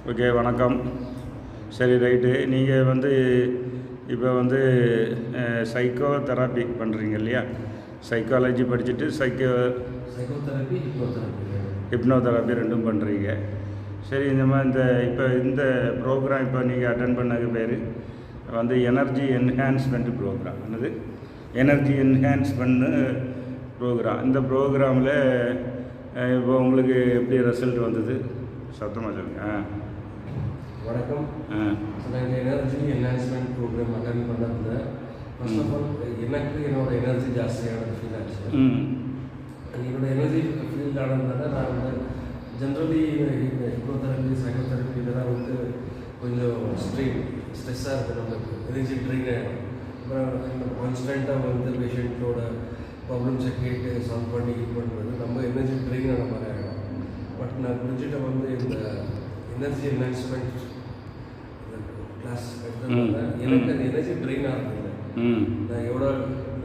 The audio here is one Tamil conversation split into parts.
ஓகே, வணக்கம். சரி, ரைட்டு. நீங்கள் இப்போ சைக்கோ தெராப்பி பண்ணுறீங்க இல்லையா? சைக்காலஜி படிச்சுட்டு சைக்கோதெரப்பி, ஹிப்னோதெராப்பி ரெண்டும் பண்ணுறீங்க. சரி, இந்த ப்ரோக்ராம் இப்போ நீங்கள் அட்டன் பண்ணது பேர் எனர்ஜி என்ஹான்ஸ்மெண்ட் ப்ரோக்ராம். என்னது? Energy enhancement program. இந்த ப்ரோக்ராமில் இப்போ உங்களுக்கு எப்படி ரிசல்ட் வந்தது? சத்தமாக சொல்லுங்கள். வணக்கம். நாங்கள் எனர்ஜி என்ஹான்ஸ்மெண்ட் ப்ரோக்ராம் அட்டன் பண்ணதில் ஃபர்ஸ்ட் ஆஃப் ஆல் எனக்கு என்னோட எனர்ஜி ஜாஸ்தியான ஃபீல் ஆச்சு. என்னோட எனர்ஜி ஃபீல் ஆனதுனால நான் ஜென்ரலி ஹிப்னோதெரப்பி, சைக்கோதெரப்பி இதெல்லாம் கொஞ்சம் ஸ்ட்ரெஸ்ஸாக இருக்குது. நமக்கு எனர்ஜி ட்ரெயின் ஆகிடும். அப்புறம் கான்ஸ்டண்ட்டாக பேஷண்ட்டோட ப்ராப்ளம்ஸை கேட்டு சால்வ் பண்ணி இது பண்ணுறது நம்ம எனர்ஜி ட்ரெயின் ஆன மாதிரி ஆகிடும். பட் நான் புரிஞ்சுட்ட இந்த எனர்ஜி என்ஹான்ஸ்மெண்ட் கிளாஸ் எடுத்ததுனால எனக்கு அந்த எனர்ஜி ட்ரெயின் ஆகுது. நான் எவ்வளோ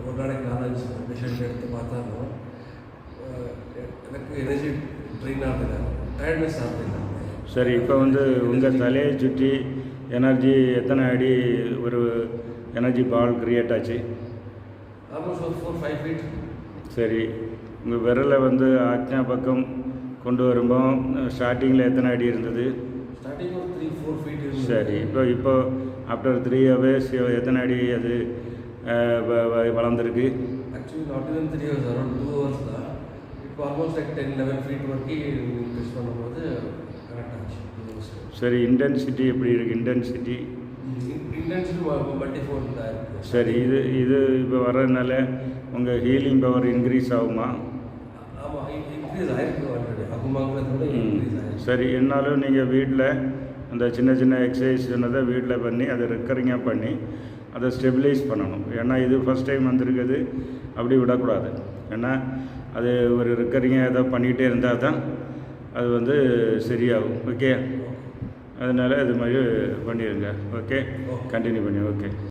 ஒரு நாளைக்கு 4-5 பேஷண்ட் எடுத்து பார்த்தாலும் எனக்கு எனர்ஜி ட்ரெயின் ஆகுது, டயர்ட்னஸ் ஆகுது. சரி, இப்போ உங்கள் தலையை சுற்றி எனர்ஜி எத்தனை அடி ஒரு எனர்ஜி பால் கிரியேட் ஆச்சு? ஆல்மோஸ்ட் ஒரு 4-5 ஃபீட். சரி, உங்கள் விரலை ஆக்ஞா பக்கம் கொண்டு வரும்போது ஸ்டார்டிங்கில் எத்தனை அடி இருந்தது? ஸ்டார்டிங் ஒரு 3-4 ஃபீட். சரி, இப்போ ஆஃப்டர் 3 hours எத்தனை அடி அது வளர்ந்துருக்கு? Actually not even 3 hours, around 2 hours தான். இப்போ ஆல்மோஸ்ட் 10-11 ஃபீட் வரைக்கும் இன்க்ரீஸ் பண்ணும்போது கரெக்ட் ஆச்சு. சரி, இன்டென்சிட்டி எப்படி இருக்குது? இன்டென்சிட்டி மல்டிஃபோல்ட் தான் இருக்குது. சரி, இது இப்போ வர்றதுனால உங்கள் ஹீலிங் பவர் இன்க்ரீஸ் ஆகுமா? ஆமாம், இன்க்ரீஸ் ஆகிருக்கு. அகுமாங்கிறத இன்க்ரீஸ் ஆகிருக்கு. சரி, என்னாலும் நீங்கள் வீட்டில் அந்த சின்ன சின்ன எக்ஸசைஸ் சொன்னதை வீட்டில் பண்ணி அதை ரெக்கரிங்காக பண்ணி அதை ஸ்டெபிலைஸ் பண்ணணும். ஏன்னா இது ஃபஸ்ட் டைம் வந்திருக்குது, அப்படி விடக்கூடாது. ஏன்னா அது ஒரு ரெக்கரிங்காக ஏதோ பண்ணிகிட்டே இருந்தால் தான் அது சரியாகும். ஓகே, அதனால் இது மாதிரி பண்ணிடுங்க. ஓகே, கண்டினியூ பண்ணி. ஓகே.